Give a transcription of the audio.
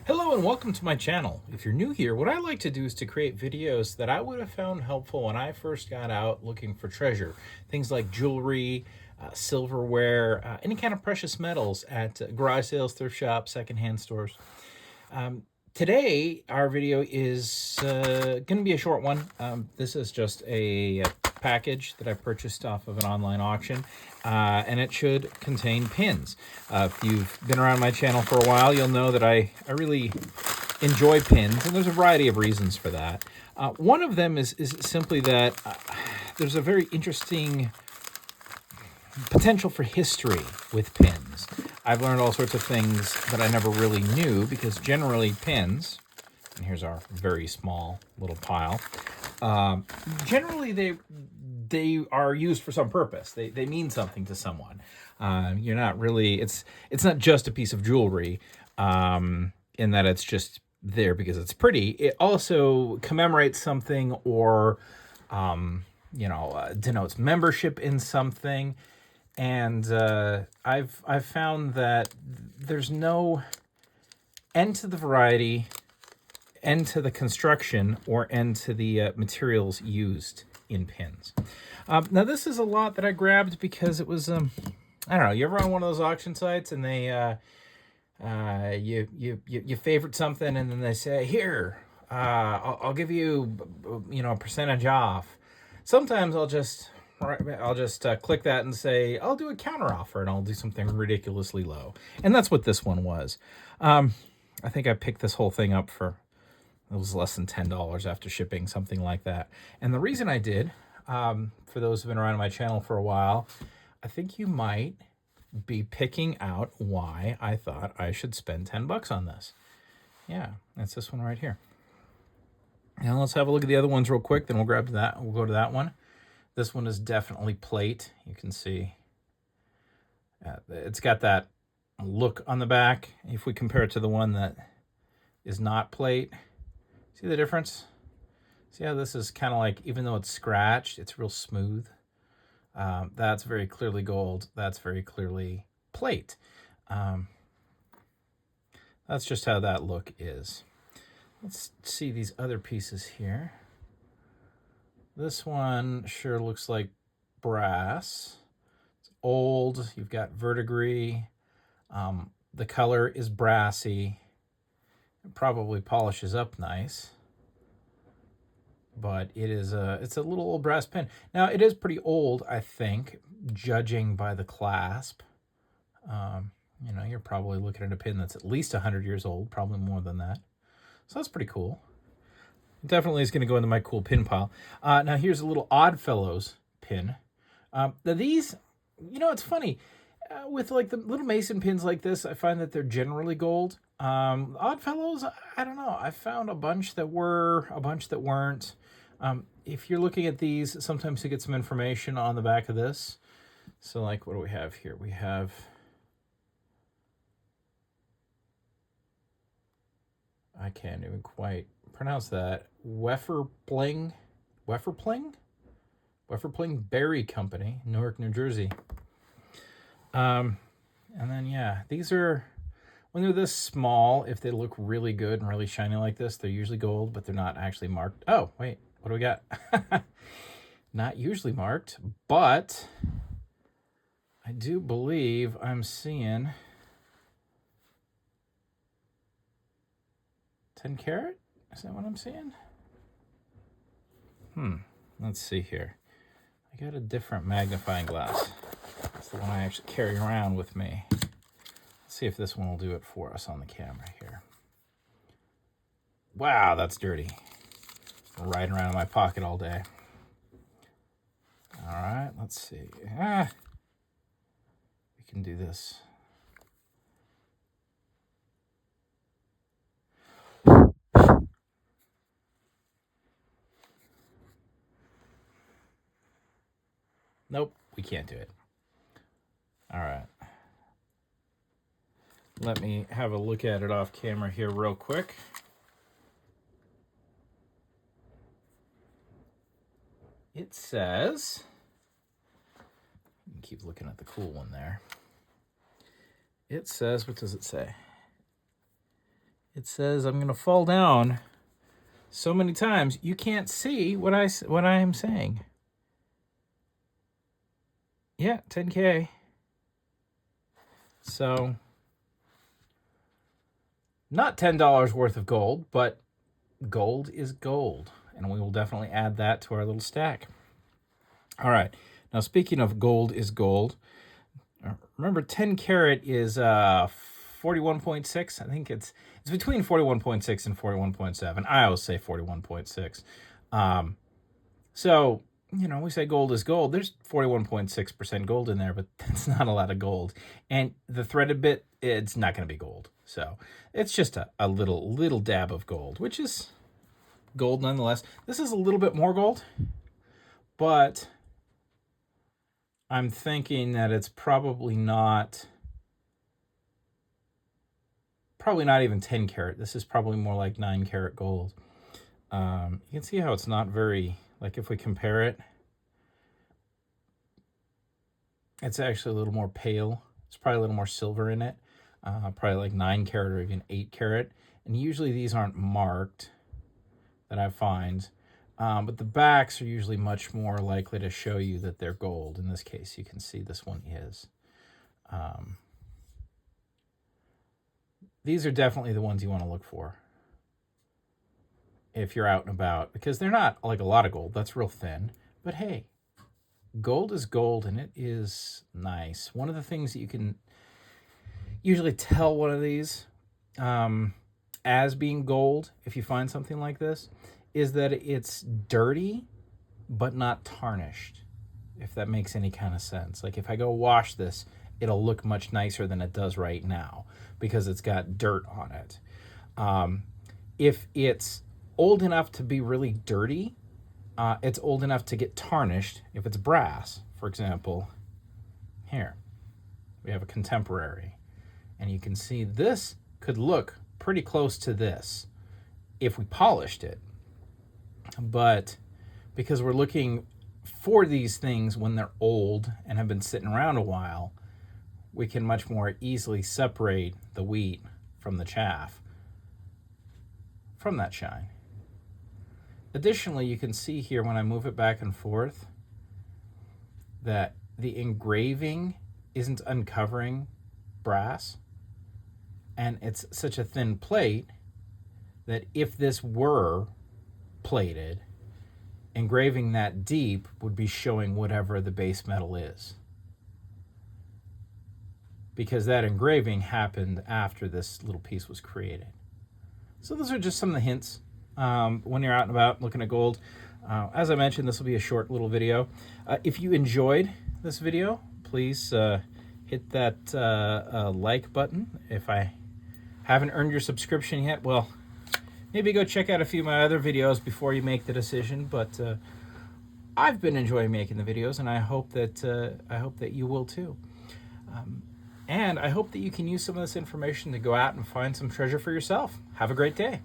Hello and welcome to my channel. If you're new here, what I like to do is to create videos that I would have found helpful when I first got out looking for treasure. Things like jewelry, silverware, any kind of precious metals at garage sales, thrift shops, secondhand stores. Today, our video is going to be a short one. This is just a package that I purchased off of an online auction, and it should contain pins. If you've been around my channel for a while, you'll know that I really enjoy pins, and there's a variety of reasons for that. One of them is simply that there's a very interesting potential for history with pins. I've learned all sorts of things that I never really knew, because generally pins, and here's our very small little pile, generally they are used for some purpose. They mean something to someone. You're not really, it's not just a piece of jewelry in that it's just there because it's pretty. It also commemorates something or denotes membership in something. And I've found that there's no end to the variety, end to the construction, or end to the materials used in pins. Now this is a lot that I grabbed because it was I don't know. You ever on one of those auction sites and they you favorite something and then they say, here, I'll give you a percentage off. Sometimes I'll just click that and say, I'll do a counter offer and I'll do something ridiculously low. And that's what this one was. I think I picked this whole thing up for, it was less than $10 after shipping, something like that. And the reason I did, for those who've been around my channel for a while, I think you might be picking out why I thought I should spend 10 bucks on this. Yeah, that's this one right here. Now let's have a look at the other ones real quick, then we'll grab that. We'll go to that one. This one is definitely plate. You can see it's got that look on the back. If we compare it to the one that is not plate, see the difference? See how this is kind of like, even though it's scratched, it's real smooth. That's very clearly gold. That's very clearly plate. That's just how that look is. Let's see these other pieces here. This one sure looks like brass. It's old. You've got verdigris. The color is brassy. It probably polishes up nice. But it's a little old brass pin. Now, it is pretty old, I think, judging by the clasp. You're probably looking at a pin that's at least 100 years old, probably more than that. So that's pretty cool. Definitely is going to go into my cool pin pile. Now here's a little Oddfellows pin. Now these, it's funny. With like the little mason pins like this, I find that they're generally gold. Oddfellows, I don't know. I found a bunch that were, a bunch that weren't. If you're looking at these, sometimes you get some information on the back of this. So like, what do we have here? We have... I can't even quite pronounce that. Wefferpling Berry Company, Newark, New Jersey. And then, yeah, these are, when they're this small, if they look really good and really shiny like this, they're usually gold, but they're not actually marked. Oh, wait, what do we got? Not usually marked, but I do believe I'm seeing 10 karat? Is that what I'm seeing? Let's see here. I got a different magnifying glass. That's the one I actually carry around with me. Let's see if this one will do it for us on the camera here. Wow, that's dirty. Riding around in my pocket all day. All right, let's see. We can do this. Nope, we can't do it. All right. Let me have a look at it off camera here real quick. It says, keep looking at the cool one there. It says, what does it say? it says I'm going to fall down so many times you can't see what I am saying. Yeah, 10K. So not $10 worth of gold, but gold is gold, and we will definitely add that to our little stack. All right. Now, speaking of gold is gold, remember 10 karat is 41.6. I think it's between 41.6 and 41.7. I always say 41.6. So, you know, we say gold is gold. There's 41.6% gold in there, but that's not a lot of gold. And the threaded bit, it's not going to be gold. So it's just a little dab of gold, which is gold nonetheless. This is a little bit more gold, but I'm thinking that it's probably not even 10 karat. This is probably more like 9 karat gold. You can see how it's not very, like if we compare it, it's actually a little more pale. It's probably a little more silver in it. Probably like 9 karat or even 8 karat. And usually these aren't marked that I find. But the backs are usually much more likely to show you that they're gold. In this case, you can see this one is. These are definitely the ones you want to look for if you're out and about, because they're not like a lot of gold. That's real thin. But hey, gold is gold, and it is nice. One of the things that you can usually tell one of these as being gold, if you find something like this, is that it's dirty but not tarnished, if that makes any kind of sense. Like if I go wash this, it'll look much nicer than it does right now because it's got dirt on it. If it's old enough to be really dirty, it's old enough to get tarnished. If it's brass, for example, here we have a contemporary, and you can see this could look pretty close to this if we polished it. But because we're looking for these things when they're old and have been sitting around a while, we can much more easily separate the wheat from the chaff from that shine. Additionally, you can see here when I move it back and forth that the engraving isn't uncovering brass, and it's such a thin plate that if this were plated, engraving that deep would be showing whatever the base metal is, because that engraving happened after this little piece was created. So those are just some of the hints when you're out and about looking at gold. As I mentioned, this will be a short little video. If you enjoyed this video, please hit that like button. If I haven't earned your subscription yet, well, maybe go check out a few of my other videos before you make the decision. But I've been enjoying making the videos, and I hope that you will too. And I hope that you can use some of this information to go out and find some treasure for yourself. Have a great day.